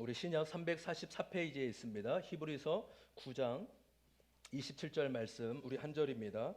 우리 신약 344페이지에 있습니다. 히브리서 9장 27절 말씀, 우리 한 절입니다.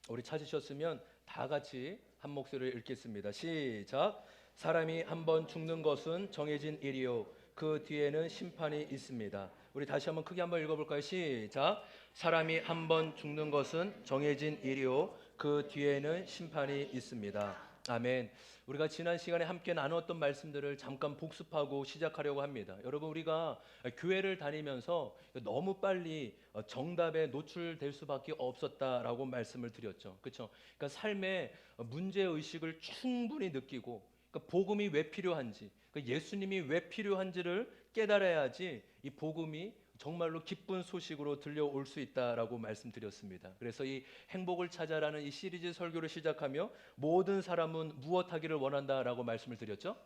우리 찾으셨으면 다 같이 한 목소리를 읽겠습니다. 시작. 사람이 한 번 죽는 것은 정해진 일이요 그 뒤에는 심판이 있습니다. 우리 다시 한번 크게 한번 읽어볼까요? 시작. 사람이 한 번 죽는 것은 정해진 일이요 그 뒤에는 심판이 있습니다. 아멘. 우리가 지난 시간에 함께 나누었던 말씀들을 잠깐 복습하고 시작하려고 합니다. 여러분, 우리가 교회를 다니면서 너무 빨리 정답에 노출될 수밖에 없었다라고 말씀을 드렸죠. 그렇죠? 그러니까 삶의 문제 의식을 충분히 느끼고, 그러니까 복음이 왜 필요한지, 그러니까 예수님이 왜 필요한지를 깨달아야지 이 복음이 정말로 기쁜 소식으로 들려올 수 있다라고 말씀드렸습니다. 그래서 이 행복을 찾아라는 이 시리즈 설교를 시작하며 모든 사람은 무엇하기를 원한다라고 말씀을 드렸죠.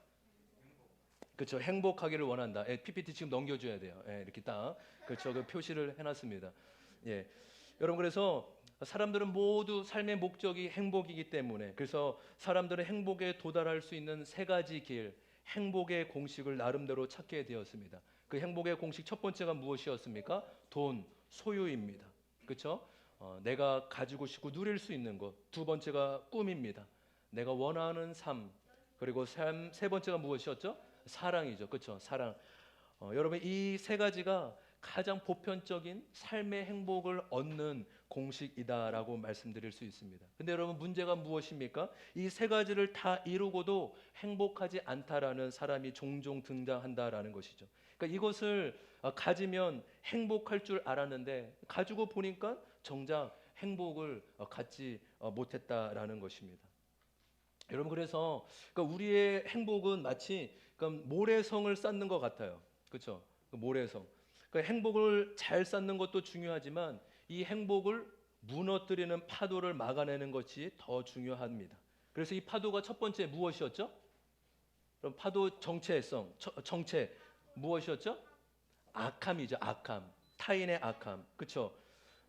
그렇죠. 행복하기를 원한다. PPT 지금 넘겨줘야 돼요. 이렇게 딱 그렇죠. 그 표시를 해놨습니다. 예, 여러분, 그래서 사람들은 모두 삶의 목적이 행복이기 때문에, 그래서 사람들은 행복에 도달할 수 있는 세 가지 길, 행복의 공식을 나름대로 찾게 되었습니다. 그 행복의 공식 첫 번째가 무엇이었습니까? 돈, 소유입니다. 그렇죠? 내가 가지고 싶고 누릴 수 있는 것. 두 번째가 꿈입니다. 내가 원하는 삶. 그리고 세 번째가 무엇이었죠? 사랑이죠. 그렇죠? 사랑. 여러분, 이 세 가지가 가장 보편적인 삶의 행복을 얻는 공식이다라고 말씀드릴 수 있습니다. 근데 여러분, 문제가 무엇입니까? 이 세 가지를 다 이루고도 행복하지 않다라는 사람이 종종 등장한다라는 것이죠. 그러니까 이것을 가지면 행복할 줄 알았는데 가지고 보니까 정작 행복을 갖지 못했다라는 것입니다. 여러분, 그래서 그러니까 우리의 행복은 마치 그러니까 모래성을 쌓는 것 같아요. 그렇죠? 모래성. 그러니까 행복을 잘 쌓는 것도 중요하지만 이 행복을 무너뜨리는 파도를 막아내는 것이 더 중요합니다. 그래서 이 파도가 첫 번째 무엇이었죠? 그럼 파도 정체성, 정체 무엇이었죠? 악함이죠. 악함. 타인의 악함. 그렇죠?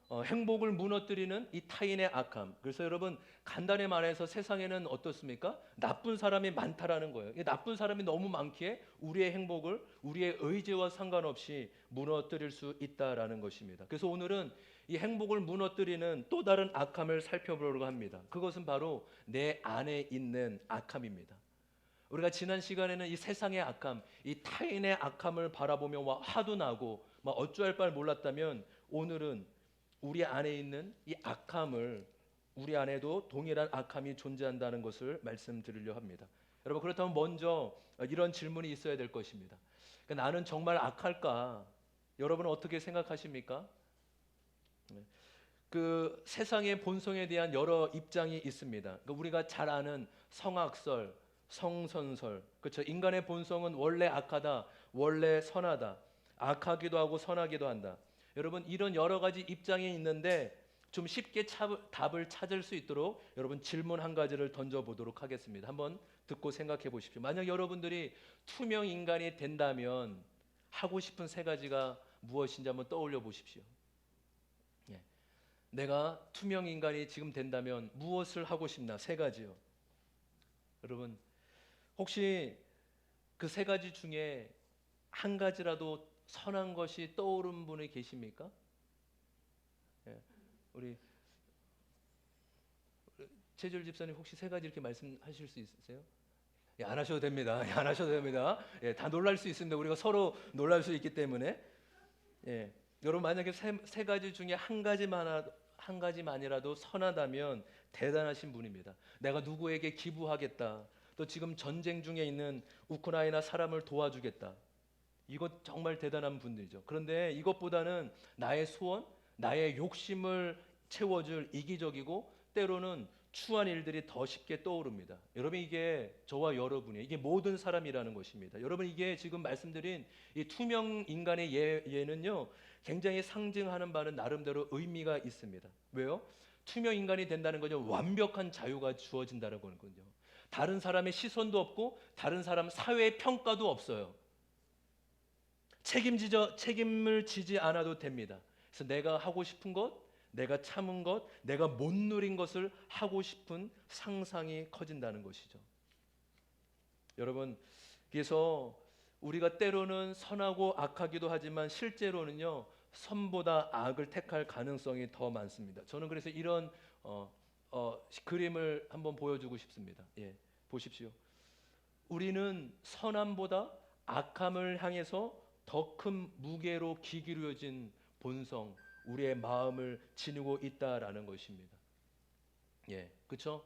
행복을 무너뜨리는 이 타인의 악함. 그래서 여러분, 간단히 말해서 세상에는 어떻습니까? 나쁜 사람이 많다라는 거예요. 이 나쁜 사람이 너무 많기에 우리의 행복을 우리의 의지와 상관없이 무너뜨릴 수 있다라는 것입니다. 그래서 오늘은 이 행복을 무너뜨리는 또 다른 악함을 살펴보려고 합니다. 그것은 바로 내 안에 있는 악함입니다. 우리가 지난 시간에는 이 세상의 악함, 이 타인의 악함을 바라보며 화도 나고 막 어찌할 바를 몰랐다면, 오늘은 우리 안에 있는 이 악함을, 우리 안에도 동일한 악함이 존재한다는 것을 말씀드리려 합니다. 여러분, 그렇다면 먼저 이런 질문이 있어야 될 것입니다. 그러니까 나는 정말 악할까? 여러분은 어떻게 생각하십니까? 네. 그 세상의 본성에 대한 여러 입장이 있습니다. 그러니까 우리가 잘 아는 성악설, 성선설, 그렇죠? 인간의 본성은 원래 악하다, 원래 선하다, 악하기도 하고 선하기도 한다. 여러분, 이런 여러 가지 입장이 있는데 좀 쉽게 답을 찾을 수 있도록 여러분 질문 한 가지를 던져보도록 하겠습니다. 한번 듣고 생각해 보십시오. 만약 여러분들이 투명 인간이 된다면 하고 싶은 세 가지가 무엇인지 한번 떠올려 보십시오. 예. 내가 투명 인간이 지금 된다면 무엇을 하고 싶나? 세 가지요. 여러분, 혹시 그 세 가지 중에 한 가지라도 선한 것이 떠오른 분이 계십니까? 예. 우리 최줄 집사님, 혹시 세 가지 이렇게 말씀하실 수 있으세요? 예, 안 하셔도 됩니다. 예, 안 하셔도 됩니다. 예, 다 놀랄 수 있습니다. 우리가 서로 놀랄 수 있기 때문에. 예. 여러분, 만약에 세 가지 중에 한 가지만이라도 선하다면 대단하신 분입니다. 내가 누구에게 기부하겠다. 또 지금 전쟁 중에 있는 우크라이나 사람을 도와주겠다. 이것 정말 대단한 분들이죠. 그런데 이것보다는 나의 소원, 나의 욕심을 채워줄 이기적이고 때로는 추한 일들이 더 쉽게 떠오릅니다. 여러분, 이게 저와 여러분이, 이게 모든 사람이라는 것입니다. 여러분, 이게 지금 말씀드린 이 투명 인간의 예는요, 굉장히 상징하는 바는 나름대로 의미가 있습니다. 왜요? 투명 인간이 된다는 건요, 완벽한 자유가 주어진다는 거거든요. 다른 사람의 시선도 없고 다른 사람 사회의 평가도 없어요. 책임을 지지 않아도 됩니다. 그래서 내가 하고 싶은 것, 내가 참은 것, 내가 못 누린 것을 하고 싶은 상상이 커진다는 것이죠. 여러분, 그래서 우리가 때로는 선하고 악하기도 하지만 실제로는요, 선보다 악을 택할 가능성이 더 많습니다. 저는 그래서 이런 그림을 한번 보여주고 싶습니다. 예, 보십시오. 우리는 선함보다 악함을 향해서 더 큰 무게로 기울여진 본성, 우리의 마음을 지니고 있다라는 것입니다. 예, 그렇죠?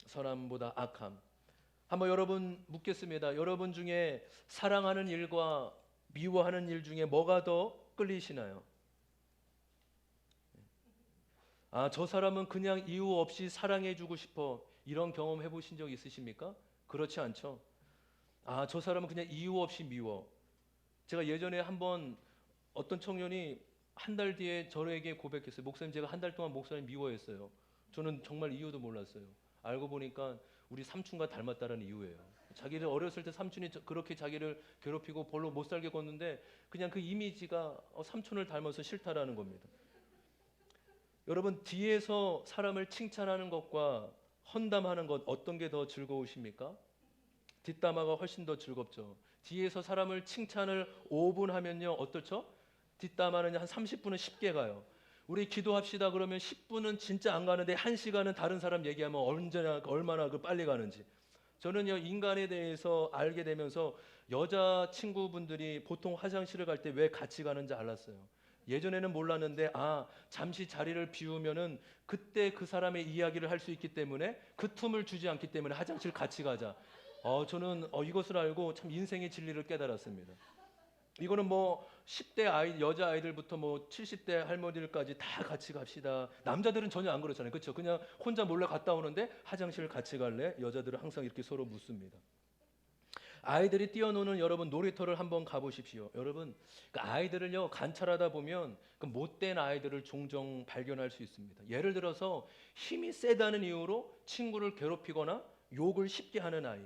선함보다 악함. 한번 여러분 묻겠습니다. 여러분 중에 사랑하는 일과 미워하는 일 중에 뭐가 더 끌리시나요? 아, 저 사람은 그냥 이유 없이 사랑해주고 싶어. 이런 경험 해보신 적 있으십니까? 그렇지 않죠? 아, 저 사람은 그냥 이유 없이 미워. 제가 예전에 한번 어떤 청년이 한 달 뒤에 저에게 고백했어요. 목사님, 제가 한 달 동안 목사님 미워했어요. 저는 정말 이유도 몰랐어요. 알고 보니까 우리 삼촌과 닮았다는 이유예요. 자기를 어렸을 때 삼촌이 그렇게 자기를 괴롭히고 별로 못 살게 걷는데 그냥 그 이미지가 삼촌을 닮아서 싫다라는 겁니다. 여러분, 뒤에서 사람을 칭찬하는 것과 헌담하는 것 어떤 게 더 즐거우십니까? 뒷담화가 훨씬 더 즐겁죠. 뒤에서 사람을 칭찬을 5분 하면요, 어떻죠? 뒷담화는 한 30분은 쉽게 가요. 우리 기도합시다 그러면 10분은 진짜 안 가는데 1시간은 다른 사람 얘기하면 언제나 얼마나 그 빨리 가는지. 저는요, 인간에 대해서 알게 되면서 여자 친구분들이 보통 화장실을 갈 때 왜 같이 가는지 알았어요. 예전에는 몰랐는데, 아, 잠시 자리를 비우면은 그때 그 사람의 이야기를 할 수 있기 때문에 그 틈을 주지 않기 때문에 화장실 같이 가자. 저는 이것을 알고 참 인생의 진리를 깨달았습니다. 이거는 뭐 10대 여자 아이들부터 뭐 70대 할머니들까지 다 같이 갑시다. 남자들은 전혀 안 그렇잖아요. 그렇죠? 그냥 혼자 몰래 갔다 오는데 화장실 같이 갈래? 여자들은 항상 이렇게 서로 묻습니다. 아이들이 뛰어노는 여러분 놀이터를 한번 가보십시오. 여러분, 그 아이들을요 관찰하다 보면 그 못된 아이들을 종종 발견할 수 있습니다. 예를 들어서 힘이 세다는 이유로 친구를 괴롭히거나 욕을 쉽게 하는 아이.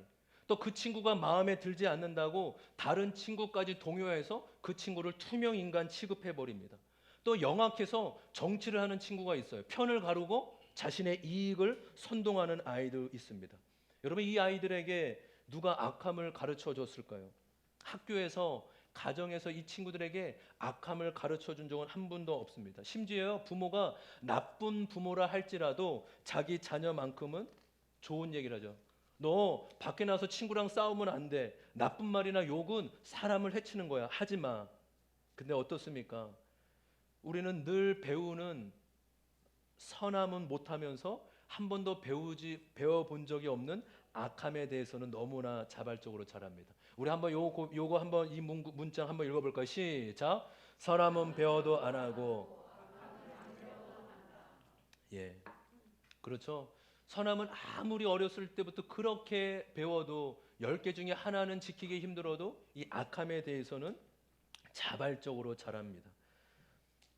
또 그 친구가 마음에 들지 않는다고 다른 친구까지 동요해서 그 친구를 투명 인간 취급해 버립니다. 또 영악해서 정치를 하는 친구가 있어요. 편을 가르고 자신의 이익을 선동하는 아이도 있습니다. 여러분, 이 아이들에게 누가 악함을 가르쳐 줬을까요? 학교에서, 가정에서 이 친구들에게 악함을 가르쳐 준 적은 한 분도 없습니다. 심지어 부모가 나쁜 부모라 할지라도 자기 자녀만큼은 좋은 얘기를 하죠. 너 밖에 나서 친구랑 싸우면 안 돼. 나쁜 말이나 욕은 사람을 해치는 거야. 하지 마. 근데 어떻습니까? 우리는 늘 배우는 선함은 못하면서 한 번도 배워본 적이 없는 악함에 대해서는 너무나 자발적으로 잘합니다. 우리 한번 요거 한번 이 문장 한번 읽어볼까요? 시작. 선함은 배워도 안 하고. 예, 그렇죠. 선함은 아무리 어렸을 때부터 그렇게 배워도 10개 중에 하나는 지키기 힘들어도 이 악함에 대해서는 자발적으로 잘합니다.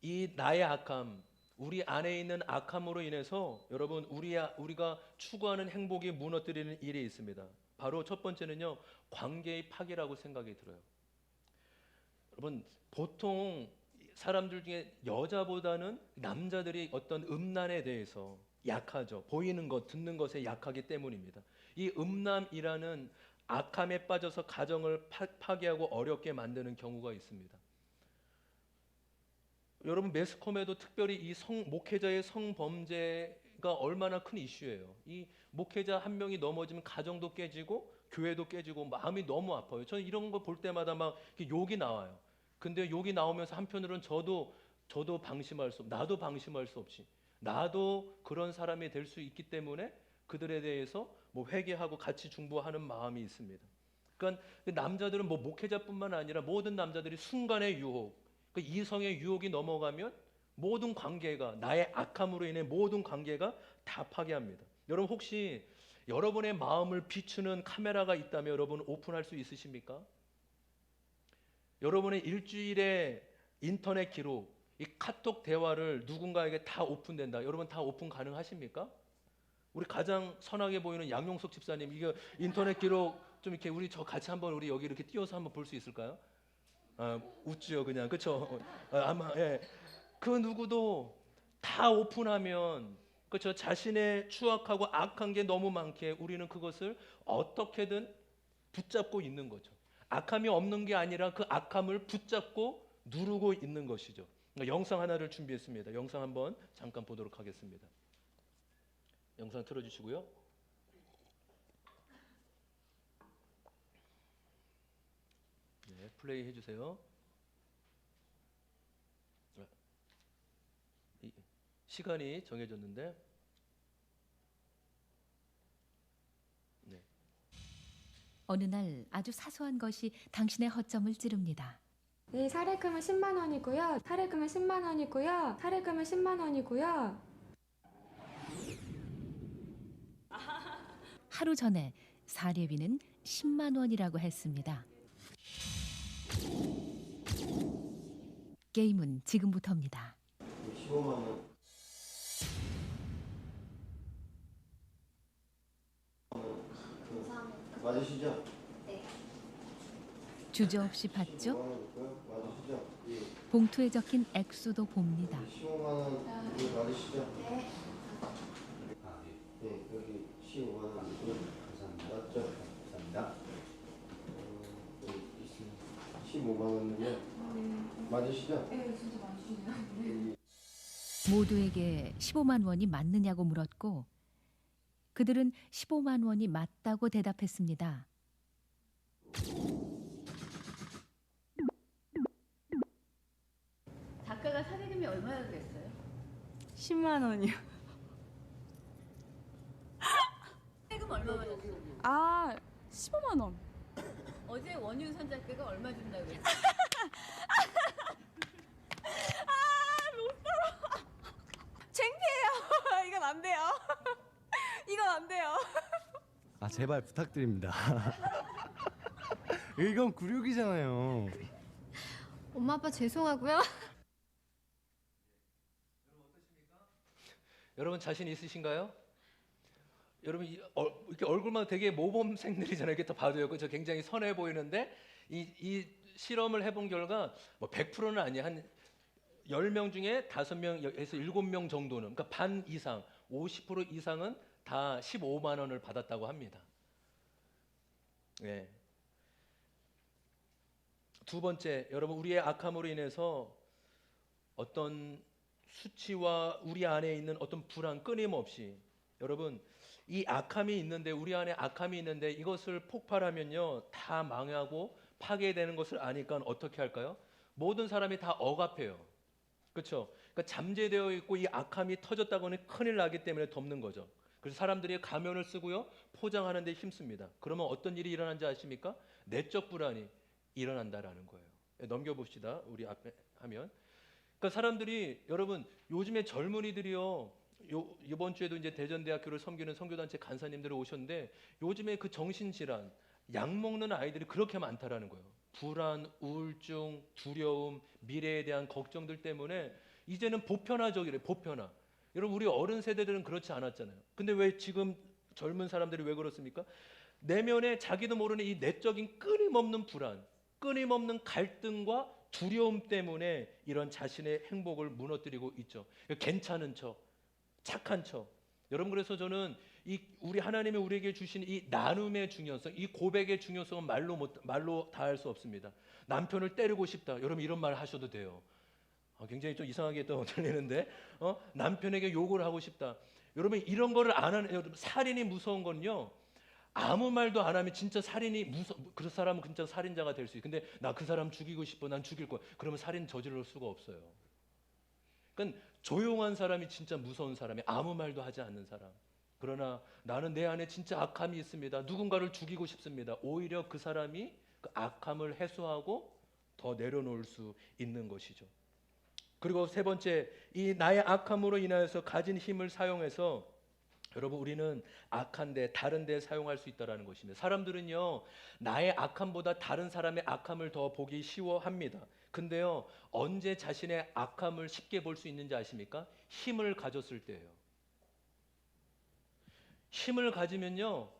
이 나의 악함, 우리 안에 있는 악함으로 인해서 여러분 우리가 추구하는 행복이 무너뜨리는 일이 있습니다. 바로 첫 번째는요, 관계의 파괴라고 생각이 들어요. 여러분, 보통 사람들 중에 여자보다는 남자들이 어떤 음란에 대해서 약하죠. 보이는 것, 듣는 것에 약하기 때문입니다. 이 음란이라는 악함에 빠져서 가정을 파괴하고 어렵게 만드는 경우가 있습니다. 여러분, 매스컴에도 특별히 이 목회자의 성범죄가 얼마나 큰 이슈예요. 이 목회자 한 명이 넘어지면 가정도 깨지고 교회도 깨지고 마음이 너무 아파요. 저는 이런 거 볼 때마다 막 욕이 나와요. 근데 욕이 나오면서 한편으로는 저도 방심할 수, 나도 방심할 수 없이 나도 그런 사람이 될 수 있기 때문에 그들에 대해서 뭐 회개하고 같이 중보하는 마음이 있습니다. 그러니까 남자들은 뭐 목회자뿐만 아니라 모든 남자들이 순간의 유혹, 그 이성의 유혹이 넘어가면 모든 관계가, 나의 악함으로 인해 모든 관계가 다 파괴합니다. 여러분, 혹시 여러분의 마음을 비추는 카메라가 있다면 여러분 오픈할 수 있으십니까? 여러분의 일주일의 인터넷 기록, 이 카톡 대화를 누군가에게 다 오픈된다. 여러분 다 오픈 가능하십니까? 우리 가장 선하게 보이는 양용석 집사님, 이거 인터넷 기록 좀 이렇게 우리 저 같이 한번 우리 여기 이렇게 띄워서 한번 볼 수 있을까요? 웃지요, 그냥. 그렇죠? 아마 예. 그 누구도 다 오픈하면, 그렇죠, 자신의 추악하고 악한 게 너무 많기에 우리는 그것을 어떻게든 붙잡고 있는 거죠. 악함이 없는 게 아니라 그 악함을 붙잡고 누르고 있는 것이죠. 그러니까 영상 하나를 준비했습니다. 영상 한번 잠깐 보도록 하겠습니다. 영상 틀어주시고요. 네, 플레이 해주세요. 시간이 정해졌는데, 네. 어느 날 아주 사소한 것이 당신의 허점을 찌릅니다. 네, 사례금은 10만 원이고요. 사례금은 10만 원이고요. 사례금은 10만 원이고요. 하루 전에 사례비는 10만 원이라고 했습니다. 게임은 지금부터입니다. 15만 원. 맞으시죠? 주저없이 받죠? 15만 원 있고요. 맞으시죠? 예. 봉투에 적힌 액수도 봅니다. 15만 원 이거 맞으시죠? 네. 네, 여기 15만 원 있고요. 감사합니다. 맞죠? 감사합니다. 여기 있습니다. 15만 원은요. 맞으시죠? 네, 진짜 맞으시네요. 모두에게 15만 원이 맞느냐고 물었고 그들은 15만 원이 맞다고 대답했습니다. 작가가 사례금이 얼마나 그랬어요? 10만 원이요. 사례금 얼마 받았어요? 아, 15만 원. 어제 원윤선 작가가 얼마 준다고 그랬어요? 창피해요. 이건 안 돼요. 이건 안 돼요. 아 제발 부탁드립니다. 이건 굴욕이잖아요. 엄마 아빠 죄송하고요. 여러분 자신 있으신가요? 여러분 이렇게 얼굴만 되게 모범생들이잖아요. 이렇게 더 봐도요. 그죠? 굉장히 선해 보이는데 이 실험을 해본 결과 뭐 100%는 아니야. 한 10명 중에 5명에서 7명 정도는, 그러니까 반 이상, 50% 이상은 다 15만 원을 받았다고 합니다. 네. 두 번째, 여러분 우리의 악함으로 인해서 어떤 수치와 우리 안에 있는 어떤 불안 끊임없이, 여러분 이 악함이 있는데, 우리 안에 악함이 있는데 이것을 폭발하면요 다 망하고 파괴되는 것을 아니까 어떻게 할까요? 모든 사람이 다 억압해요. 그렇죠? 그러니까 잠재되어 있고 이 악함이 터졌다고는 큰일 나기 때문에 덮는 거죠. 그래서 사람들이 가면을 쓰고요 포장하는 데 힘씁니다. 그러면 어떤 일이 일어난지 아십니까? 내적 불안이 일어난다라는 거예요. 넘겨봅시다. 우리 앞에 하면. 그러니까 사람들이, 여러분 요즘에 젊은이들이요, 이번 주에도 이제 대전대학교를 섬기는 선교단체 간사님들이 오셨는데, 요즘에 그 정신질환, 약 먹는 아이들이 그렇게 많다라는 거예요. 불안, 우울증, 두려움, 미래에 대한 걱정들 때문에 이제는 보편화적이래. 보편화. 여러분 우리 어른 세대들은 그렇지 않았잖아요. 근데 왜 지금 젊은 사람들이 왜 그렇습니까? 내면에 자기도 모르는 이 내적인 끊임없는 불안, 끊임없는 갈등과 두려움 때문에 이런 자신의 행복을 무너뜨리고 있죠. 괜찮은 척, 착한 척. 여러분 그래서 저는 이 우리 하나님이 우리에게 주신 이 나눔의 중요성, 이 고백의 중요성은 말로 다 할 수 없습니다. 남편을 때리고 싶다. 여러분 이런 말 하셔도 돼요. 굉장히 좀 이상하게 또 들리는데, 남편에게 욕을 하고 싶다. 여러분 이런 거를 안 하는, 여러분 살인이 무서운 건요, 아무 말도 안 하면 진짜 살인이 그 사람은 진짜 살인자가 될 수 있어요. 근데 나 그 사람 죽이고 싶어, 난 죽일 거야. 그러면 살인 저지를 수가 없어요. 그러니까 조용한 사람이 진짜 무서운 사람이, 아무 말도 하지 않는 사람. 그러나 나는 내 안에 진짜 악함이 있습니다. 누군가를 죽이고 싶습니다. 오히려 그 사람이 그 악함을 해소하고 더 내려놓을 수 있는 것이죠. 그리고 세 번째, 이 나의 악함으로 인하여서 가진 힘을 사용해서, 여러분 우리는 악한데 다른 데 사용할 수 있다는 것입니다. 사람들은요 나의 악함보다 다른 사람의 악함을 더 보기 쉬워합니다. 근데요 언제 자신의 악함을 쉽게 볼 수 있는지 아십니까? 힘을 가졌을 때예요. 힘을 가지면요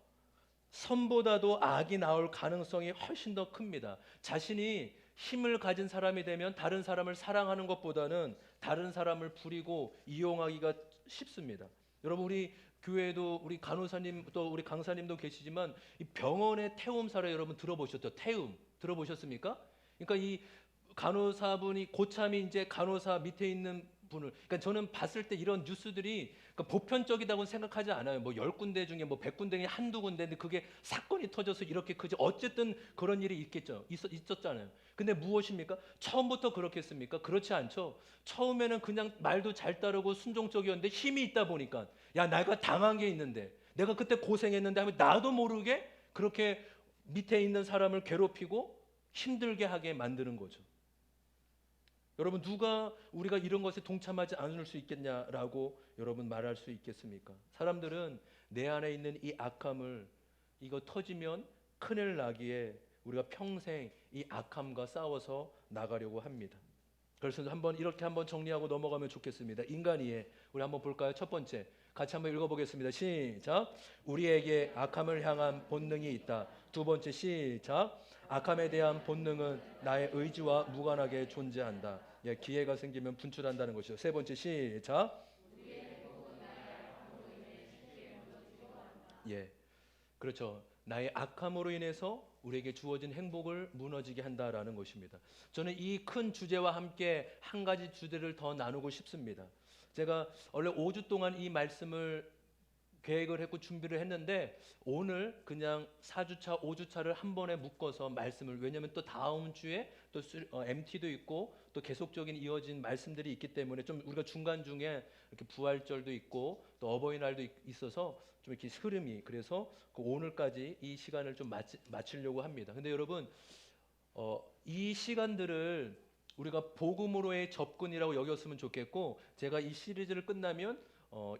선보다도 악이 나올 가능성이 훨씬 더 큽니다. 자신이 힘을 가진 사람이 되면 다른 사람을 사랑하는 것보다는 다른 사람을 부리고 이용하기가 쉽습니다. 여러분 우리 교회도 우리 간호사님 또 우리 강사님도 계시지만 이 병원의 태움 사례 여러분 들어보셨죠? 태움 들어보셨습니까? 그러니까 이 간호사분이 고참이 이제 간호사 밑에 있는 분을 그러니까 저는 봤을 때 이런 뉴스들이 그러니까 보편적이라고 생각하지 않아요. 뭐 10군데 중에 뭐 100군데 중에 한두 군데인데 그게 사건이 터져서 이렇게 크지 어쨌든 그런 일이 있겠죠. 있었잖아요. 근데 무엇입니까? 처음부터 그렇겠습니까? 그렇지 않죠. 처음에는 그냥 말도 잘 따르고 순종적이었는데 힘이 있다 보니까 야 내가 당한 게 있는데 내가 그때 고생했는데 하면 나도 모르게 그렇게 밑에 있는 사람을 괴롭히고 힘들게 하게 만드는 거죠. 여러분 누가 우리가 이런 것에 동참하지 않을 수 있겠냐라고 여러분 말할 수 있겠습니까? 사람들은 내 안에 있는 이 악함을 이거 터지면 큰일 나기에 우리가 평생 이 악함과 싸워서 나가려고 합니다. 그래서 이렇게 한번 정리하고 넘어가면 좋겠습니다. 인간이에 우리 한번 볼까요? 첫 번째 같이 한번 읽어보겠습니다. 시작. 우리에게 악함을 향한 본능이 있다. 두 번째 시작. 악함에 대한 본능은 나의 의지와 무관하게 존재한다. 예, 기회가 생기면 분출한다는 것이죠. 세 번째 시작. 예, 그렇죠. 나의 악함으로 인해서 우리에게 주어진 행복을 무너지게 한다라는 것입니다. 저는 이 큰 주제와 함께 한 가지 주제를 더 나누고 싶습니다. 제가 원래 5주 동안 이 말씀을 계획을 했고 준비를 했는데 오늘 그냥 4주차, 5주차를 한 번에 묶어서 말씀을 왜냐하면 또 다음 주에 또 MT도 있고 또 계속적인 이어진 말씀들이 있기 때문에 좀 우리가 중간중에 이렇게 부활절도 있고 또 어버이날도 있어서 좀 이렇게 흐름이 그래서 그 오늘까지 이 시간을 좀 마치려고 합니다. 근데 여러분 이 시간들을 우리가 복음으로의 접근이라고 여겼으면 좋겠고 제가 이 시리즈를 끝나면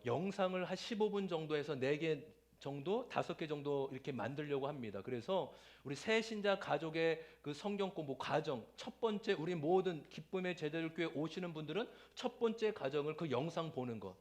영상을 한 15분 정도 해서 4개 정도, 5개 정도 이렇게 만들려고 합니다. 그래서 우리 새 신자 가족의 그 성경 공부 과정, 첫 번째 우리 모든 기쁨의 제자들교회 오시는 분들은 첫 번째 과정을 그 영상 보는 것.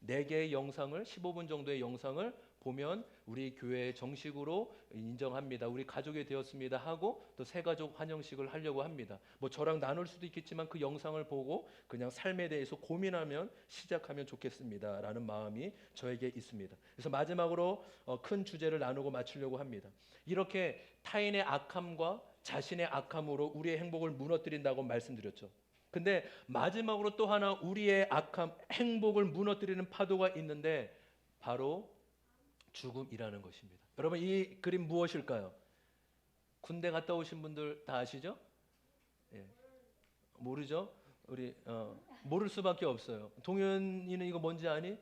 4개의 영상을 15분 정도의 영상을 보면 우리 교회 정식으로 인정합니다. 우리 가족이 되었습니다 하고 또 새 가족 환영식을 하려고 합니다. 뭐 저랑 나눌 수도 있겠지만 그 영상을 보고 그냥 삶에 대해서 고민하면 시작하면 좋겠습니다라는 마음이 저에게 있습니다. 그래서 마지막으로 큰 주제를 나누고 마치려고 합니다. 이렇게 타인의 악함과 자신의 악함으로 우리의 행복을 무너뜨린다고 말씀드렸죠. 근데 마지막으로 또 하나 우리의 악함, 행복을 무너뜨리는 파도가 있는데 바로 죽음이라는 것입니다. 여러분 이 그림 무엇일까요? 군대 갔다 오신 분들 다 아시죠? 예. 모르죠? 우리 모를 수밖에 없어요. 동현이는 이거 뭔지 아니?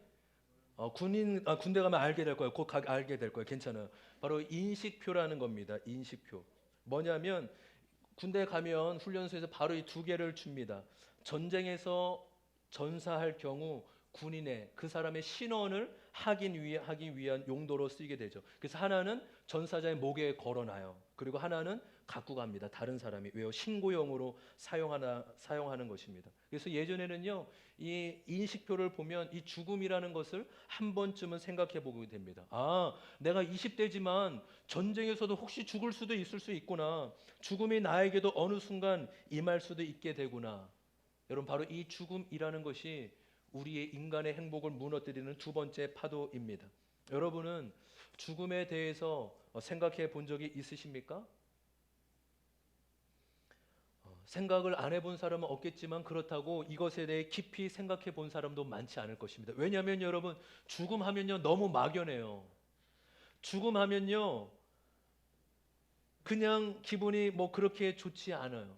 군대 가면 알게 될 거예요. 곧 알게 될 거예요. 괜찮아요. 바로 인식표라는 겁니다. 인식표. 뭐냐면 군대 가면 훈련소에서 바로 이 2개를 줍니다. 전쟁에서 전사할 경우 군인의 그 사람의 신원을 하기 위한 용도로 쓰이게 되죠. 그래서 하나는 전사자의 목에 걸어놔요. 그리고 하나는 갖고 갑니다. 다른 사람이 왜요? 신고용으로 사용하는 것입니다. 그래서 예전에는요, 이 인식표를 보면 이 죽음이라는 것을 한 번쯤은 생각해 보게 됩니다. 아, 내가 20대지만 전쟁에서도 혹시 죽을 수도 있을 수 있구나. 죽음이 나에게도 어느 순간 임할 수도 있게 되구나. 여러분 바로 이 죽음이라는 것이 우리의 인간의 행복을 무너뜨리는 2번째 파도입니다. 여러분은 죽음에 대해서 생각해 본 적이 있으십니까? 생각을 안 해본 사람은 없겠지만 그렇다고 이것에 대해 깊이 생각해 본 사람도 많지 않을 것입니다. 왜냐하면 여러분 죽음하면요 너무 막연해요. 죽음하면요 그냥 기분이 뭐 그렇게 좋지 않아요.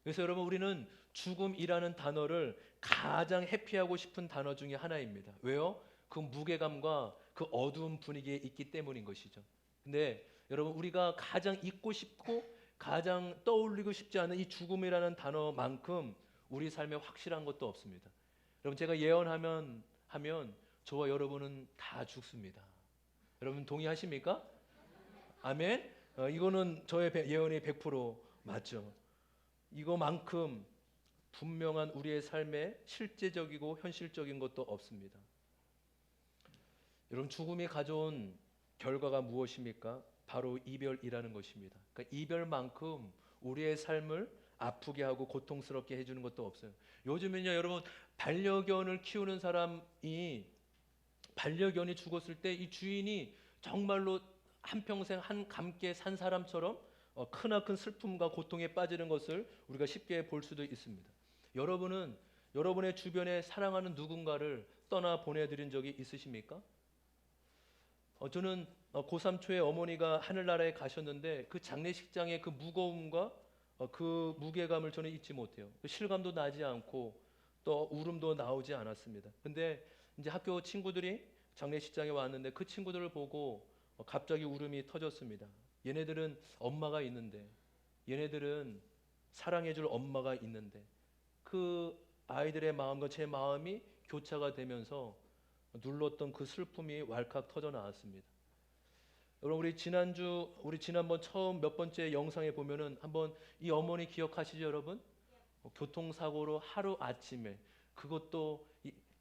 그래서 여러분 우리는 죽음이라는 단어를 가장 회피하고 싶은 단어 중에 하나입니다. 왜요? 그 무게감과 그 어두운 분위기에 있기 때문인 것이죠. 근데 여러분 우리가 가장 잊고 싶고 가장 떠올리고 싶지 않은 이 죽음이라는 단어만큼 우리 삶에 확실한 것도 없습니다. 여러분 제가 예언하면 저와 여러분은 다 죽습니다. 여러분 동의하십니까? 아멘? 이거는 저의 예언이 100% 맞죠. 이거만큼 분명한 우리의 삶에 실제적이고 현실적인 것도 없습니다. 여러분 죽음이 가져온 결과가 무엇입니까? 바로 이별이라는 것입니다. 그러니까 이별만큼 우리의 삶을 아프게 하고 고통스럽게 해주는 것도 없어요. 요즘은요 여러분 반려견을 키우는 사람이 반려견이 죽었을 때 이 주인이 정말로 한평생 한 감게 산 사람처럼 크나큰 슬픔과 고통에 빠지는 것을 우리가 쉽게 볼 수도 있습니다. 여러분은 여러분의 주변에 사랑하는 누군가를 떠나 보내드린 적이 있으십니까? 저는 고3 초에 어머니가 하늘나라에 가셨는데 그 장례식장의 그 무거움과 그 무게감을 저는 잊지 못해요. 실감도 나지 않고 또 울음도 나오지 않았습니다. 근데 이제 학교 친구들이 장례식장에 왔는데 그 친구들을 보고 갑자기 울음이 터졌습니다. 얘네들은 엄마가 있는데, 얘네들은 사랑해줄 엄마가 있는데, 그 아이들의 마음과 제 마음이 교차가 되면서 눌렀던 그 슬픔이 왈칵 터져 나왔습니다. 여러분, 우리 지난번 처음 몇 번째 영상에 보면은 한번 이 어머니 기억하시죠, 여러분? 교통사고로 하루 아침에, 그것도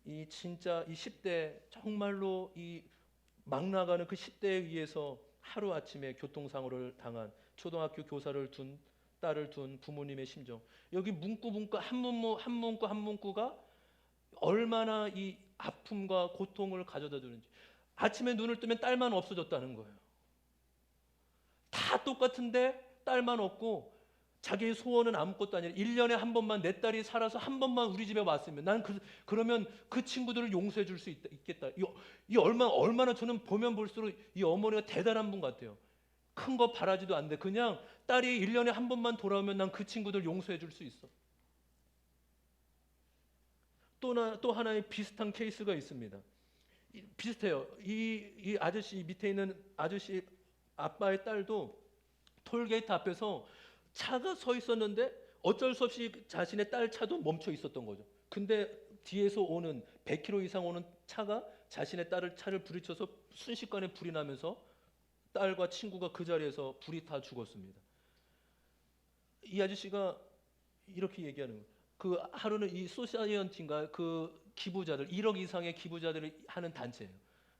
이 진짜 이 10대 정말로 이 막 나가는 그 10대에 의해서 하루 아침에 교통사고를 당한 초등학교 교사를 둔 딸을 둔 부모님의 심정. 여기 문구 한 문구가 얼마나 이 아픔과 고통을 가져다 주는지. 아침에 눈을 뜨면 딸만 없어졌다는 거예요. 다 똑같은데 딸만 없고 자기의 소원은 아무것도 아니라 1년에 한 번만 내 딸이 살아서 한 번만 우리 집에 왔으면 난 그러면 그 친구들을 용서해 줄 수 있겠다. 이 얼마나 저는 보면 볼수록 이 어머니가 대단한 분 같아요. 큰 거 바라지도 않는데 그냥 딸이 1년에 한 번만 돌아오면 난 그 친구들 용서해 줄 수 있어. 또 하나의 비슷한 케이스가 있습니다. 비슷해요. 이 아저씨 밑에 있는 아저씨 아빠의 딸도 톨게이트 앞에서 차가 서 있었는데 어쩔 수 없이 자신의 딸 차도 멈춰 있었던 거죠. 근데 뒤에서 오는 100km 이상 오는 차가 자신의 차를 부딪혀서 순식간에 불이 나면서 딸과 친구가 그 자리에서 불이 타 죽었습니다. 이 아저씨가 이렇게 얘기하는 거예요. 그 하루는 이 소사이언티인가 그 기부자들 1억 이상의 기부자들을 하는 단체예요.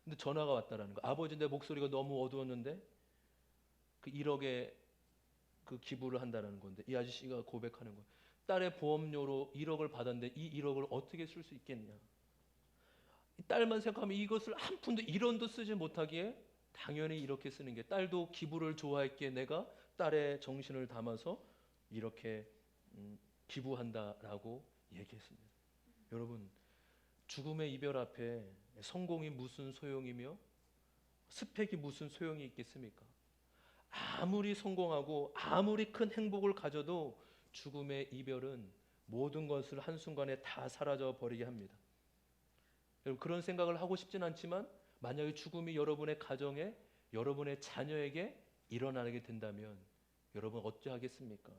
근데 전화가 왔다라는 거. 아버지 내 목소리가 너무 어두웠는데 그 1억의 그 기부를 한다라는 건데 이 아저씨가 고백하는 거예요. 딸의 보험료로 1억을 받았는데 이 1억을 어떻게 쓸 수 있겠냐. 딸만 생각하면 이것을 한 푼도 1원도 쓰지 못하기에 당연히 이렇게 쓰는 게 딸도 기부를 좋아했기에 내가 딸의 정신을 담아서 이렇게 기부한다라고 얘기했습니다. 여러분, 죽음의 이별 앞에 성공이 무슨 소용이며 스펙이 무슨 소용이 있겠습니까? 아무리 성공하고 아무리 큰 행복을 가져도 죽음의 이별은 모든 것을 한순간에 다 사라져 버리게 합니다. 여러분, 그런 생각을 하고 싶진 않지만 만약에 죽음이 여러분의 가정에 여러분의 자녀에게 일어나게 된다면 여러분 어찌하겠습니까?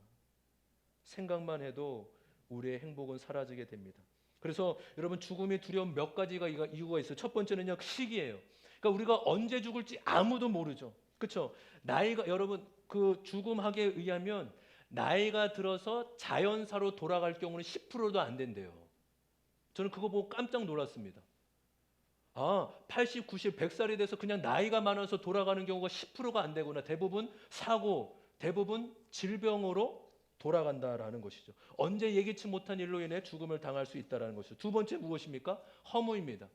생각만 해도 우리의 행복은 사라지게 됩니다. 그래서 여러분 죽음이 두려운 몇 가지가 이유가 있어요. 첫 번째는요, 시기예요. 그러니까 우리가 언제 죽을지 아무도 모르죠. 그렇죠? 나이가 여러분 그 죽음학에 의하면 나이가 들어서 자연사로 돌아갈 경우는 10%도 안 된대요. 저는 그거 보고 깜짝 놀랐습니다. 80, 90, 100살이 돼서 그냥 나이가 많아서 돌아가는 경우가 10%가 안 되구나. 대부분 사고, 대부분 질병으로 돌아간다라는 것이죠. 언제 예기치 못한 일로 인해 죽음을 당할 수 있다라는 것이죠. 두 번째 무엇입니까? 허무입니다.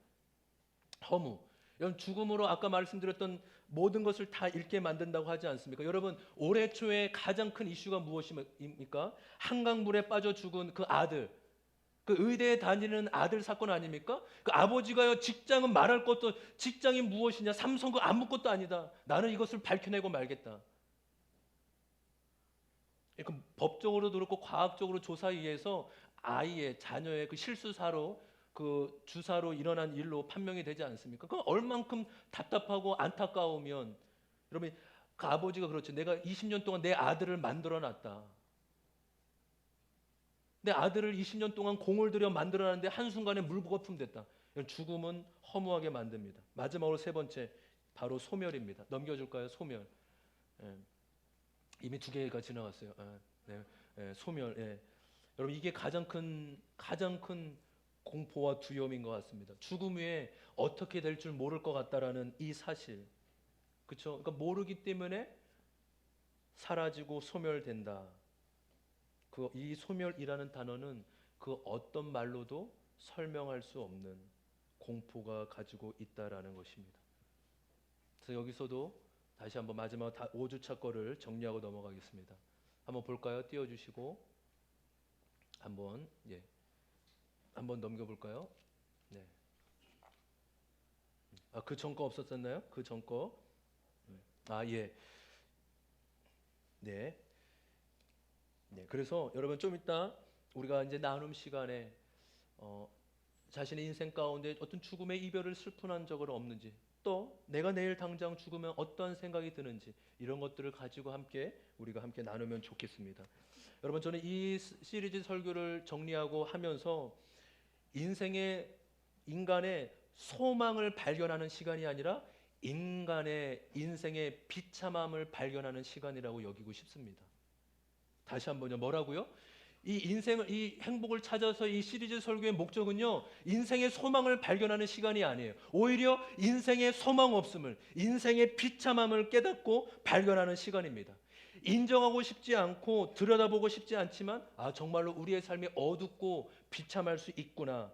허무. 여러분 죽음으로 아까 말씀드렸던 모든 것을 다 잃게 만든다고 하지 않습니까? 여러분 올해 초에 가장 큰 이슈가 무엇입니까? 한강물에 빠져 죽은 그 아들, 그 의대에 다니는 아들 사건 아닙니까? 그 아버지가요 직장은 말할 것도 직장이 무엇이냐 삼성 그 아무것도 아니다. 나는 이것을 밝혀내고 말겠다. 그러니까 법적으로도 그렇고 과학적으로 조사에 의해서 아이의 자녀의 그 실수사로 그 주사로 일어난 일로 판명이 되지 않습니까? 그럼 얼만큼 답답하고 안타까우면 여러분 그 아버지가 그렇죠. 내가 20년 동안 내 아들을 만들어놨다. 내 아들을 20년 동안 공을 들여 만들어놨는데 한순간에 물거품 됐다. 죽음은 허무하게 만듭니다. 마지막으로 세 번째 바로 소멸입니다. 넘겨줄까요? 소멸. 이미 2개가 지나갔어요. 소멸. 여러분 이게 가장 큰 공포와 두려움인 것 같습니다. 죽음 후에 어떻게 될 줄 모를 것 같다라는 이 사실, 그렇죠? 그러니까 모르기 때문에 사라지고 소멸된다. 이 소멸이라는 단어는 그 어떤 말로도 설명할 수 없는 공포가 가지고 있다라는 것입니다. 그래서 여기서도 다시 한번 마지막 5주차 거를 정리하고 넘어가겠습니다. 한번 볼까요? 띄워주시고 한번 한번 넘겨볼까요? 네. 그 전 거 없었었나요? 그 전 거. 예. 네. 네. 그래서 여러분 좀 이따 우리가 이제 나눔 시간에 자신의 인생 가운데 어떤 죽음의 이별을 슬픈한 적은 없는지, 또 내가 내일 당장 죽으면 어떠한 생각이 드는지, 이런 것들을 가지고 우리가 함께 나누면 좋겠습니다. 여러분, 저는 이 시리즈 설교를 정리하고 하면서 인간의 소망을 발견하는 시간이 아니라 인간의 인생의 비참함을 발견하는 시간이라고 여기고 싶습니다. 다시 한번요. 뭐라고요? 이 행복을 찾아서 이 시리즈 설교의 목적은요, 인생의 소망을 발견하는 시간이 아니에요. 오히려 인생의 소망 없음을, 인생의 비참함을 깨닫고 발견하는 시간입니다. 인정하고 싶지 않고 들여다보고 싶지 않지만, 정말로 우리의 삶이 어둡고 비참할 수 있구나.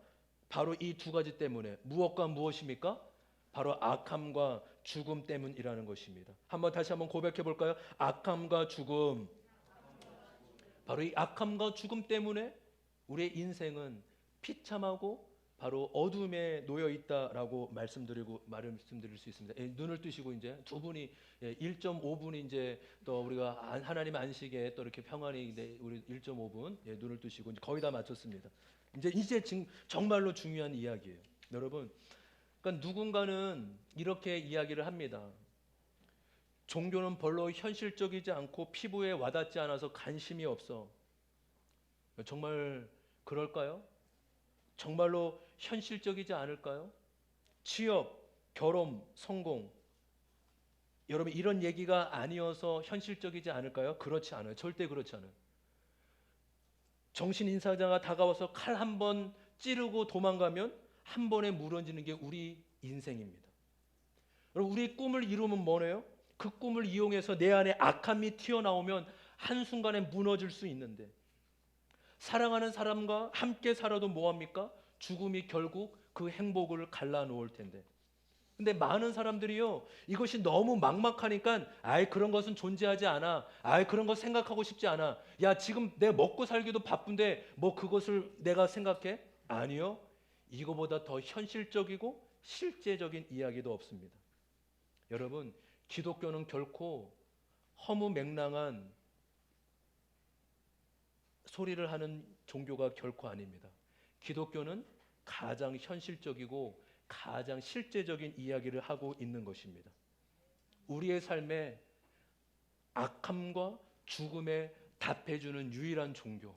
바로 이 두 가지 때문에. 무엇과 무엇입니까? 바로 악함과 죽음 때문이라는 것입니다. 다시 한번 고백해 볼까요? 악함과 죽음. 바로 이 악함과 죽음 때문에 우리의 인생은 비참하고 바로 어둠에 놓여 있다라고 말씀드릴 수 있습니다. 눈을 뜨시고 이제 두 분이 1.5분 이제 또 우리가 하나님 안식에 또 이렇게 평안히 우리 1.5분 눈을 뜨시고 이제 거의 다 마쳤습니다. 이제 지금 정말로 중요한 이야기예요, 여러분. 그러니까 누군가는 이렇게 이야기를 합니다. 종교는 별로 현실적이지 않고 피부에 와닿지 않아서 관심이 없어. 정말 그럴까요? 정말로 현실적이지 않을까요? 취업, 결혼, 성공. 여러분, 이런 얘기가 아니어서 현실적이지 않을까요? 그렇지 않아요. 절대 그렇지 않아요. 정신인사자가 다가와서 칼 한 번 찌르고 도망가면 한 번에 무너지는 게 우리 인생입니다. 여러분, 우리의 꿈을 이루면 뭐래요? 그 꿈을 이용해서 내 안에 악함이 튀어나오면 한순간에 무너질 수 있는데, 사랑하는 사람과 함께 살아도 뭐합니까? 죽음이 결국 그 행복을 갈라놓을 텐데. 근데 많은 사람들이요, 이것이 너무 막막하니까 그런 것은 존재하지 않아. 그런 거 생각하고 싶지 않아. 야, 지금 내가 먹고 살기도 바쁜데 뭐 그것을 내가 생각해? 아니요. 이거보다 더 현실적이고 실제적인 이야기도 없습니다. 여러분, 기독교는 결코 허무맹랑한 소리를 하는 종교가 결코 아닙니다. 기독교는 가장 현실적이고 가장 실제적인 이야기를 하고 있는 것입니다. 우리의 삶에 악함과 죽음에 답해주는 유일한 종교.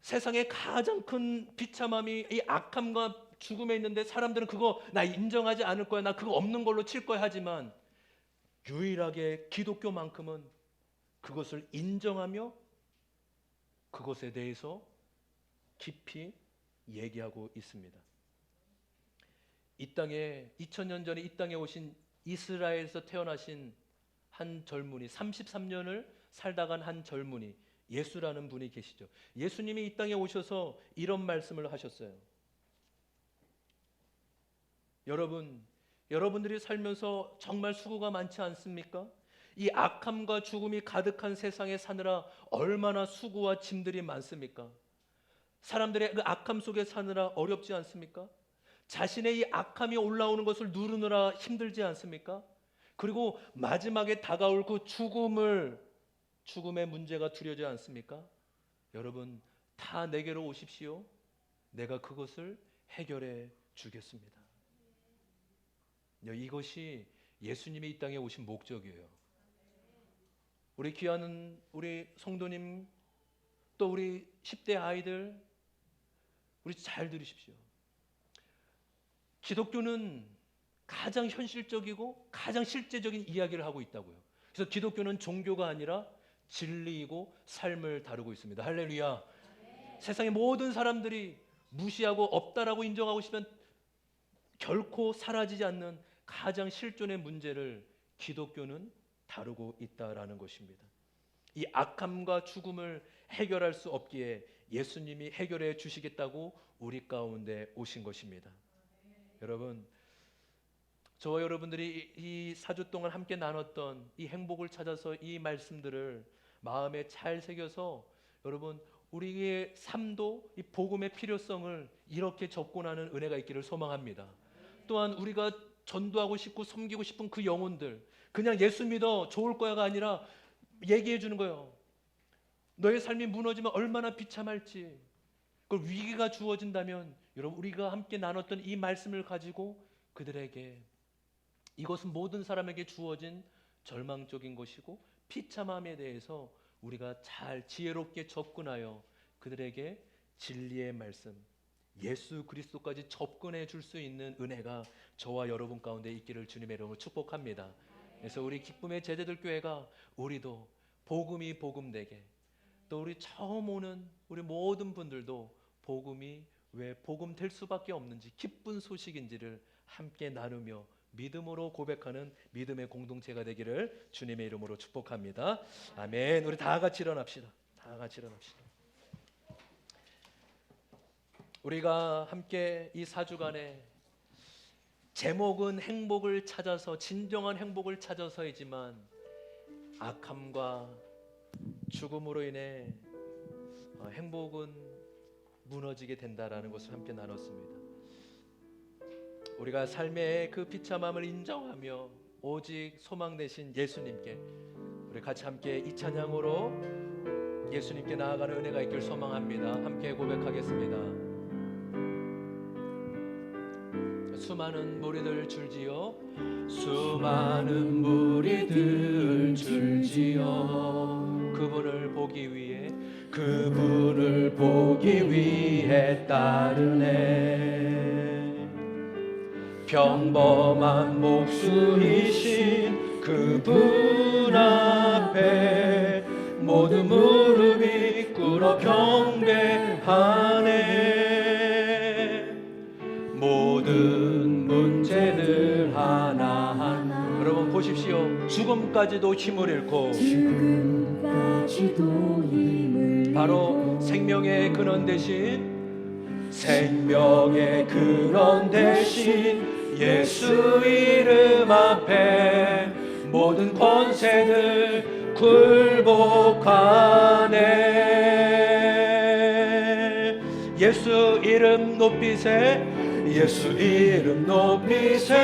세상에 가장 큰 비참함이 이 악함과 죽음에 있는데, 사람들은 그거 나 인정하지 않을 거야, 나 그거 없는 걸로 칠 거야 하지만, 유일하게 기독교만큼은 그것을 인정하며 그것에 대해서 깊이 얘기하고 있습니다. 이 땅에 2000년 전에 이 땅에 오신 이스라엘에서 태어나신 한 젊은이, 33년을 살다 간 한 젊은이, 예수라는 분이 계시죠. 예수님이 이 땅에 오셔서 이런 말씀을 하셨어요. 여러분들이 살면서 정말 수고가 많지 않습니까? 이 악함과 죽음이 가득한 세상에 사느라 얼마나 수고와 짐들이 많습니까? 사람들의 그 악함 속에 사느라 어렵지 않습니까? 자신의 이 악함이 올라오는 것을 누르느라 힘들지 않습니까? 그리고 마지막에 다가올 그 죽음의 문제가 두려워지 않습니까? 여러분, 다 내게로 오십시오. 내가 그것을 해결해 주겠습니다. 이것이 예수님이 이 땅에 오신 목적이에요. 우리 귀하는 우리 성도님, 또 우리 10대 아이들, 우리 잘 들으십시오. 기독교는 가장 현실적이고 가장 실제적인 이야기를 하고 있다고요. 그래서 기독교는 종교가 아니라 진리이고 삶을 다루고 있습니다. 할렐루야. 세상의 모든 사람들이 무시하고 없다라고 인정하고 싶으면 결코 사라지지 않는 가장 실존의 문제를 기독교는 다루고 있다라는 것입니다. 이 악함과 죽음을 해결할 수 없기에 예수님이 해결해 주시겠다고 우리 가운데 오신 것입니다. 여러분, 저와 여러분들이 이 4주 동안 함께 나눴던 이 행복을 찾아서 이 말씀들을 마음에 잘 새겨서 여러분 우리의 삶도 이 복음의 필요성을 이렇게 접근하는 은혜가 있기를 소망합니다. 또한 우리가 전도하고 싶고 섬기고 싶은 그 영혼들, 그냥 예수 믿어 좋을 거야가 아니라 얘기해 주는 거예요. 너의 삶이 무너지면 얼마나 비참할지, 그 위기가 주어진다면 여러분 우리가 함께 나눴던 이 말씀을 가지고 그들에게 이것은 모든 사람에게 주어진 절망적인 것이고 비참함에 대해서 우리가 잘 지혜롭게 접근하여 그들에게 진리의 말씀, 예수 그리스도까지 접근해 줄 수 있는 은혜가 저와 여러분 가운데 있기를 주님의 이름으로 축복합니다. 그래서 우리 기쁨의 제자들 교회가 우리도 복음이 복음되게, 또 우리 처음 오는 우리 모든 분들도 복음이 왜 복음 될 수밖에 없는지, 기쁜 소식인지를 함께 나누며 믿음으로 고백하는 믿음의 공동체가 되기를 주님의 이름으로 축복합니다. 아멘. 우리 다 같이 일어납시다. 다 같이 일어납시다. 우리가 함께 이 4주간에 제목은 행복을 찾아서, 진정한 행복을 찾아서이지만 악함과 죽음으로 인해 행복은 무너지게 된다라는 것을 함께 나눴습니다. 우리가 삶의 그 비참함을 인정하며 오직 소망 되신 예수님께 우리 같이 함께 이 찬양으로 예수님께 나아가는 은혜가 있길 소망합니다. 함께 고백하겠습니다. 수많은 무리들 줄지어, 수많은 무리들 줄지어 그분을 보기 위해, 그분을 보기 위해 따르네. 평범한 목수이신 그분 앞에 모든 무릎이 꿇어 경배하네. 모든 문제들 하나하나, 여러분 보십시오. 죽음까지도 힘을 잃고, 바로 생명의 근원 대신, 생명의 근원 대신 예수 이름 앞에 모든 권세들 굴복하네. 예수 이름 높이세, 예수 이름 높이세.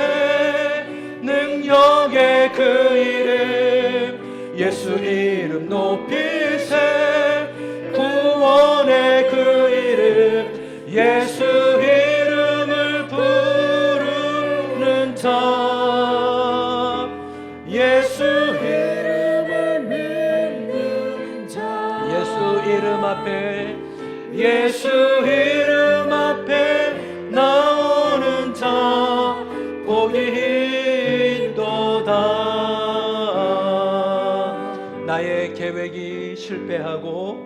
능력의 그 이름, 예수 이름 높이세. 구원의 그 이름, 예수 이름을 부르는 자, 예수 이름을 믿는 자. 예수 이름 앞에, 예수 이름 앞에 나오는 자 복이 있도다. 나의 계획이 실패하고,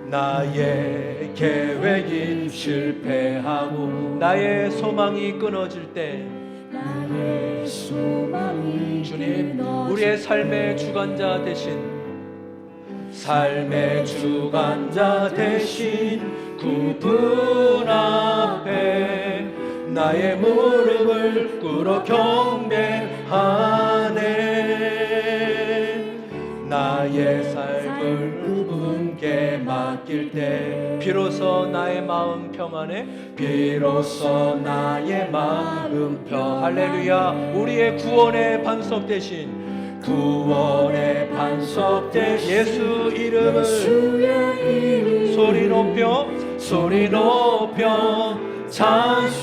나의 계획이 실패하고, 나의 소망이 끊어질 때, 나의 소망이 주님 우리의 삶의 주관자 되신, 삶의 주관자 되신 그분 앞에 나의 무릎을 꿇어 경배하네. 나의 삶을 그분께 맡길 때 비로소 나의 마음 평안해, 비로소 나의 마음 평. 할렐루야. 우리의 구원의 반석 대신, 구원의 반석 대신 예수 이름을 소리 높여, 소리 높여 찬송하네.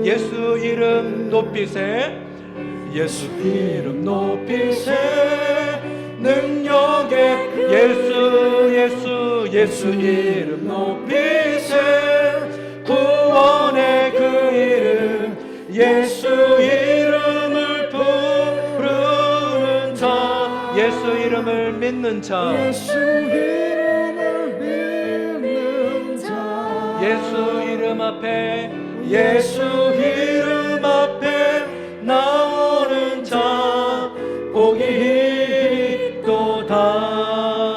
예수 이름 높이세, 예수 이름 높이세. 능력의 예수 이름 높이세. 구원의 그 이름, 예수 이름을 부르는 자, 예수 이름을 믿는 자, 예수 이름을 믿는 자. 예수 이름 앞에, 예수 이름 앞에 나오는 자 복이 있도다.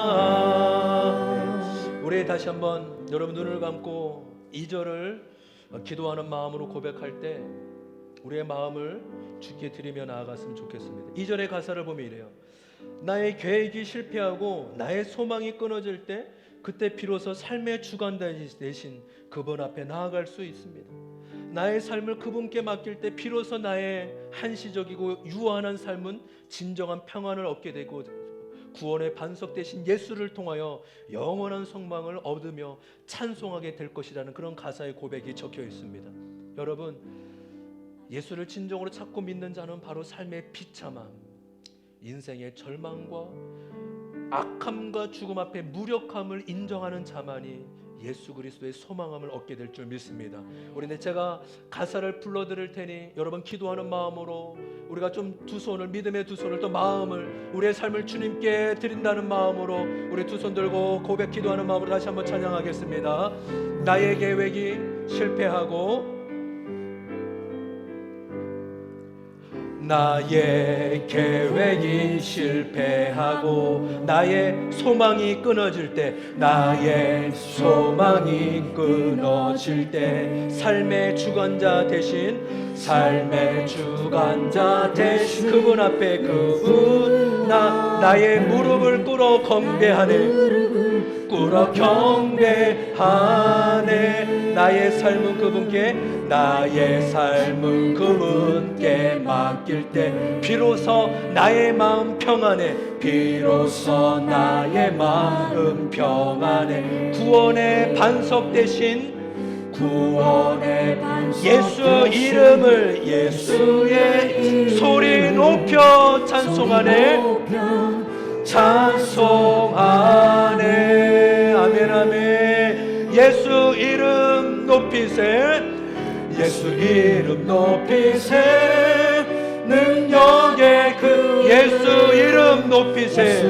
여러분 눈을 감고 2절을 기도하는 마음으로 고백할 때 우리의 마음을 주께 드리며 나아갔으면 좋겠습니다. 2절의 가사를 보면 이래요. 나의 계획이 실패하고 나의 소망이 끊어질 때 그때 비로소 삶의 주관 대신 그분 앞에 나아갈 수 있습니다. 나의 삶을 그분께 맡길 때 비로소 나의 한시적이고 유한한 삶은 진정한 평안을 얻게 되고 구원의 반석 대신 예수를 통하여 영원한 소망을 얻으며 찬송하게 될 것이라는 그런 가사의 고백이 적혀 있습니다. 여러분, 예수를 진정으로 찾고 믿는 자는 바로 삶의 비참함, 인생의 절망과 악함과 죽음 앞에 무력함을 인정하는 자만이 예수 그리스도의 소망함을 얻게 될 줄 믿습니다. 우리 제가 가사를 불러드릴 테니 여러분 기도하는 마음으로 우리가 좀 두 손을, 믿음의 두 손을, 또 마음을, 우리의 삶을 주님께 드린다는 마음으로 우리 두 손 들고 고백 기도하는 마음으로 다시 한번 찬양하겠습니다. 나의 계획이 실패하고 나의 계획이 실패하고 나의 소망이 끊어질 때, 나의 소망이 끊어질 때 삶의 주관자 대신, 삶의 주관자 대신 그분 앞에 그분 나의 무릎을 꿇어 경배하네, 꿇어 경배하네. 나의 삶은 그분께, 나의 삶은 그분께 맡길 때 비로소 나의 마음 평안해, 비로소 나의 마음 평안해. 구원의 반석 대신 구원의 반석 예수 이름을, 예수의 소리 높여 찬송하네, 찬송하네. 아멘 아멘. 예수 이름 높이세, 예수 이름 높이세. 능력의 그 예수 이름 높이세.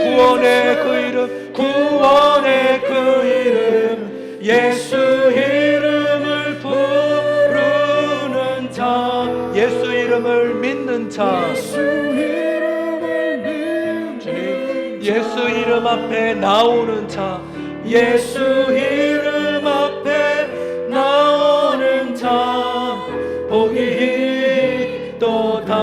구원의 그 이름, 구원의 그 이름, 예수 이름을 부르는 자, 예수 이름을 믿는 자, 주님 예수 이름 앞에 나오는 자, 예수 이름 앞에 나오는 자 복이 있도다.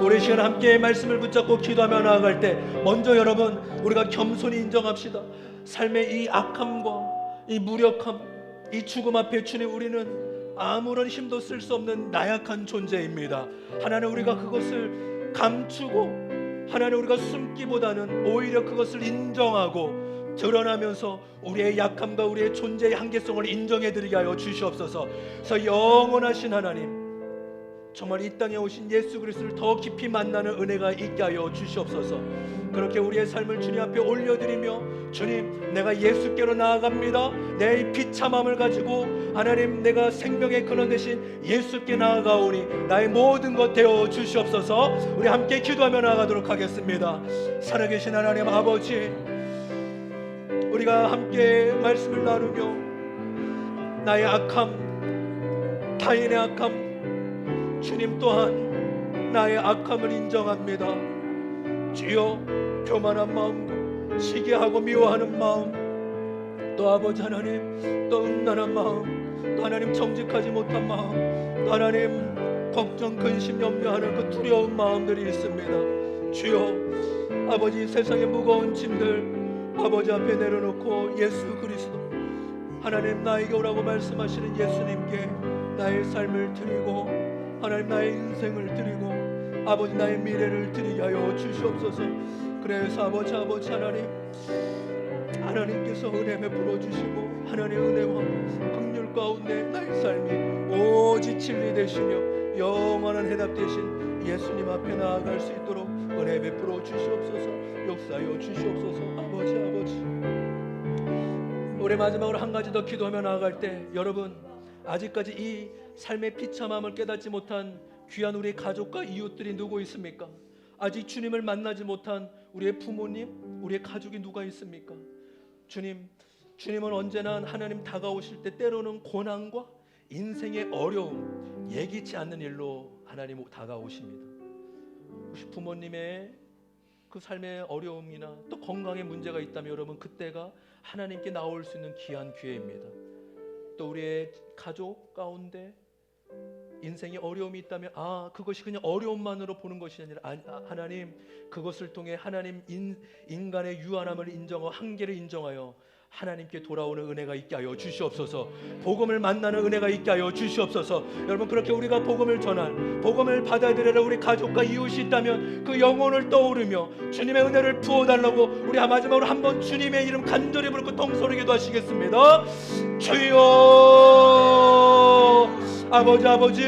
우리 시간 함께 말씀을 붙잡고 기도하며 나아갈 때 먼저 여러분 우리가 겸손히 인정합시다. 삶의 이 악함과 이 무력함, 이 죽음 앞에 주님 우리는 아무런 힘도 쓸 수 없는 나약한 존재입니다. 하나님 우리가 그것을 감추고 하나님 우리가 숨기보다는 오히려 그것을 인정하고 드러나면서 우리의 약함과 우리의 존재의 한계성을 인정해드리게 하여 주시옵소서. 그래서 영원하신 하나님, 정말 이 땅에 오신 예수 그리스도를 더 깊이 만나는 은혜가 있게 하여 주시옵소서. 그렇게 우리의 삶을 주님 앞에 올려드리며, 주님 내가 예수께로 나아갑니다. 내 비참함을 가지고 하나님 내가 생명의 근원 되신 예수께 나아가오니 나의 모든 것 되어 주시옵소서. 우리 함께 기도하며 나아가도록 하겠습니다. 살아계신 하나님 아버지, 우리가 함께 말씀을 나누며 나의 악함, 타인의 악함, 주님 또한 나의 악함을 인정합니다. 주여, 교만한 마음, 시기하고 미워하는 마음, 또 아버지 하나님 또 음란한 마음, 또 하나님 정직하지 못한 마음, 또 하나님 걱정, 근심, 염려하는 그 두려운 마음들이 있습니다. 주여, 아버지 세상의 무거운 짐들 아버지 앞에 내려놓고 예수 그리스도 하나님 나에게 오라고 말씀하시는 예수님께 나의 삶을 드리고 하나님 나의 인생을 드리고 아버지 나의 미래를 드리게 하여 주시옵소서. 그래서 아버지 하나님께서 은혜 베풀어 주시고 하나님의 은혜와 긍휼 가운데 나의 삶이 오직 진리 되시며 영원한 해답 되신 예수님 앞에 나아갈 수 있도록 은혜 베풀어 주시옵소서. 역사하여 주시옵소서. 아버지 올해 마지막으로 한 가지 더 기도하며 나아갈 때, 여러분 아직까지 이 삶의 비참함을 깨닫지 못한 귀한 우리 가족과 이웃들이 누구 있습니까? 아직 주님을 만나지 못한 우리의 부모님, 우리의 가족이 누가 있습니까? 주님은 언제나 하나님 다가오실 때 때로는 고난과 인생의 어려움, 예기치 않는 일로 하나님 다가오십니다. 혹시 부모님의 그 삶의 어려움이나 또 건강에 문제가 있다면 여러분 그때가 하나님께 나올 수 있는 귀한 기회입니다. 또 우리의 가족 가운데 인생에 어려움이 있다면 그것이 그냥 어려움만으로 보는 것이 아니라 하나님 그것을 통해 하나님 인간의 유한함을 인정하고 한계를 인정하여 하나님께 돌아오는 은혜가 있게 하여 주시옵소서. 복음을 만나는 은혜가 있게 하여 주시옵소서. 여러분 그렇게 우리가 복음을 전할 복음을 받아들이려 우리 가족과 이웃이 있다면 그 영혼을 떠오르며 주님의 은혜를 부어달라고 우리 마지막으로 한번 주님의 이름 간절히 부르고 통소리기도 하시겠습니다. 주여 아버지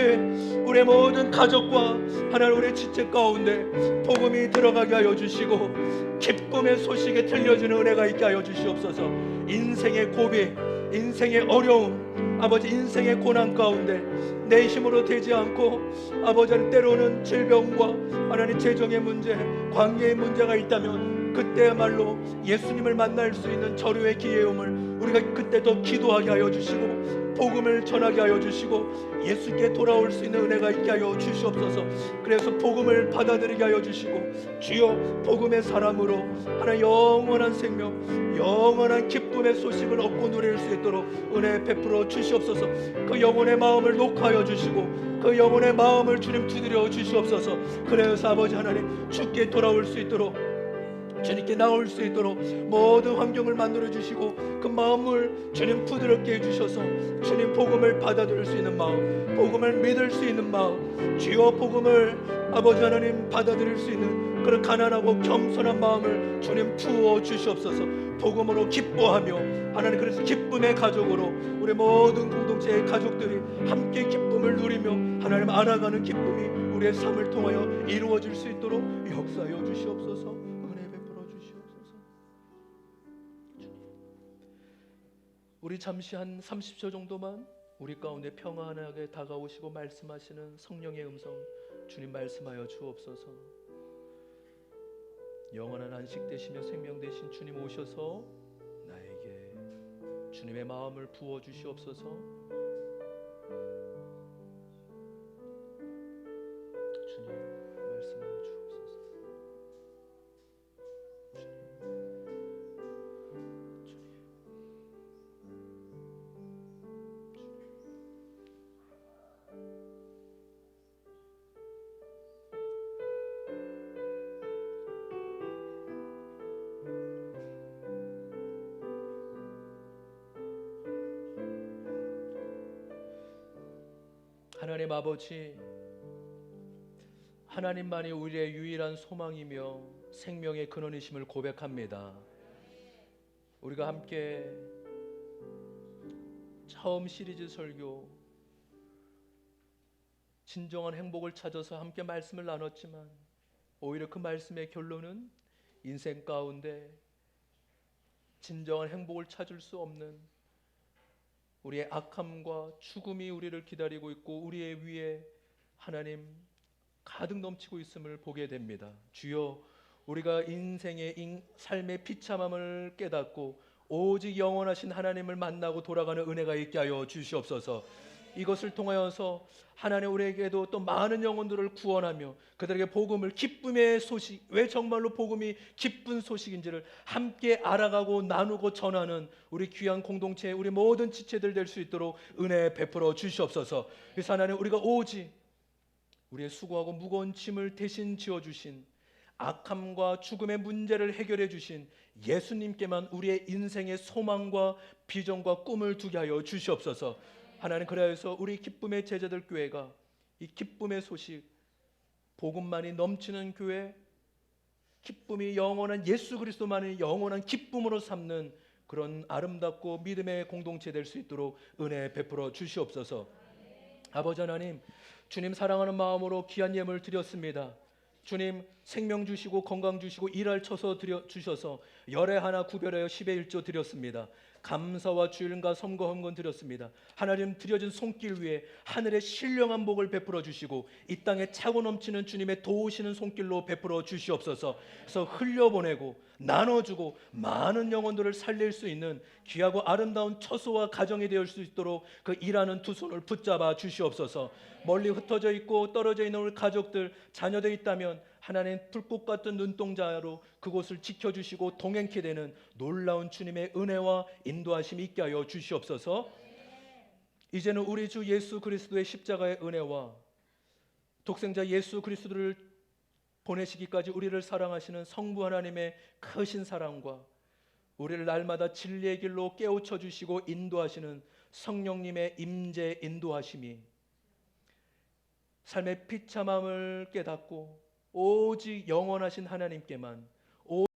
우리의 모든 가족과 하나님 우리의 지체 가운데 복음이 들어가게 하여 주시고 기쁨의 소식에 들려지는 은혜가 있게 하여 주시옵소서. 인생의 고비, 인생의 어려움, 아버지 인생의 고난 가운데 내 힘으로 되지 않고 아버지 때로는 질병과 하나님 재정의 문제, 관계의 문제가 있다면 그때야말로 예수님을 만날 수 있는 절호의 기회음을 우리가 그때 더 기도하게 하여 주시고 복음을 전하게 하여 주시고 예수께 돌아올 수 있는 은혜가 있게 하여 주시옵소서. 그래서 복음을 받아들이게 하여 주시고 주여 복음의 사람으로 하나님 영원한 생명 영원한 기쁨의 소식을 얻고 누릴 수 있도록 은혜 베풀어 주시옵소서. 그 영혼의 마음을 녹화하여 주시고 그 영혼의 마음을 주님 두드려 주시옵소서. 그래서 아버지 하나님 주께 돌아올 수 있도록 주님께 나올 수 있도록 모든 환경을 만들어 주시고 그 마음을 주님 부드럽게 해주셔서 주님 복음을 받아들일 수 있는 마음, 복음을 믿을 수 있는 마음, 주여 복음을 아버지 하나님 받아들일 수 있는 그런 가난하고 겸손한 마음을 주님 부어 주시옵소서. 복음으로 기뻐하며 하나님 그래서 기쁨의 가족으로 우리 모든 공동체의 가족들이 함께 기쁨을 누리며 하나님 알아가는 기쁨이 우리의 삶을 통하여 이루어질 수 있도록 역사하여 주시옵소서. 우리 잠시 한 30초 정도만 우리 가운데 평안하게 다가오시고 말씀하시는 성령의 음성 주님 말씀하여 주옵소서. 영원한 안식 되시며 생명 되신 주님 오셔서 나에게 주님의 마음을 부어 주시옵소서. 주님 말씀하여 주옵소서. 하나님 아버지, 하나님만이 우리의 유일한 소망이며 생명의 근원이심을 고백합니다. 우리가 함께 처음 시리즈 설교 진정한 행복을 찾아서 함께 말씀을 나눴지만 오히려 그 말씀의 결론은 인생 가운데 진정한 행복을 찾을 수 없는 우리의 악함과 죽음이 우리를 기다리고 있고 우리의 위에 하나님 가득 넘치고 있음을 보게 됩니다. 주여 우리가 인생의 삶의 비참함을 깨닫고 오직 영원하신 하나님을 만나고 돌아가는 은혜가 있게 하여 주시옵소서. 이것을 통하여서 하나님 우리에게도 또 많은 영혼들을 구원하며 그들에게 복음을 기쁨의 소식, 왜 정말로 복음이 기쁜 소식인지를 함께 알아가고 나누고 전하는 우리 귀한 공동체 우리 모든 지체들 될 수 있도록 은혜 베풀어 주시옵소서. 그래서 하나님 우리가 오직 우리의 수고하고 무거운 짐을 대신 지어주신 악함과 죽음의 문제를 해결해 주신 예수님께만 우리의 인생의 소망과 비전과 꿈을 두게 하여 주시옵소서. 하나님 그래서 우리 기쁨의 제자들 교회가 이 기쁨의 소식 복음만이 넘치는 교회, 기쁨이 영원한 예수 그리스도만이 영원한 기쁨으로 삼는 그런 아름답고 믿음의 공동체 될 수 있도록 은혜 베풀어 주시옵소서. 아버지 하나님, 주님 사랑하는 마음으로 귀한 예물 드렸습니다. 주님 생명 주시고 건강 주시고 일할 처서 주셔서 열에 하나 구별하여 10의 1조 드렸습니다. 감사와 주일과 섬거 헌금 드렸습니다. 하나님 드려진 손길 위에 하늘의 신령한 복을 베풀어 주시고 이 땅에 차고 넘치는 주님의 도우시는 손길로 베풀어 주시옵소서. 그래서 흘려보내고 나눠주고 많은 영혼들을 살릴 수 있는 귀하고 아름다운 처소와 가정이 되어 수 있도록 그 일하는 두 손을 붙잡아 주시옵소서. 멀리 흩어져 있고 떨어져 있는 우리 가족들 자녀들 있다면 하나님 불꽃 같은 눈동자로 그곳을 지켜주시고 동행케 되는 놀라운 주님의 은혜와 인도하심이 있게 하여 주시옵소서. 이제는 우리 주 예수 그리스도의 십자가의 은혜와 독생자 예수 그리스도를 보내시기까지 우리를 사랑하시는 성부 하나님의 크신 사랑과 우리를 날마다 진리의 길로 깨우쳐 주시고 인도하시는 성령님의 임재 인도하심이 삶의 비참함을 깨닫고 오직 영원하신 하나님께만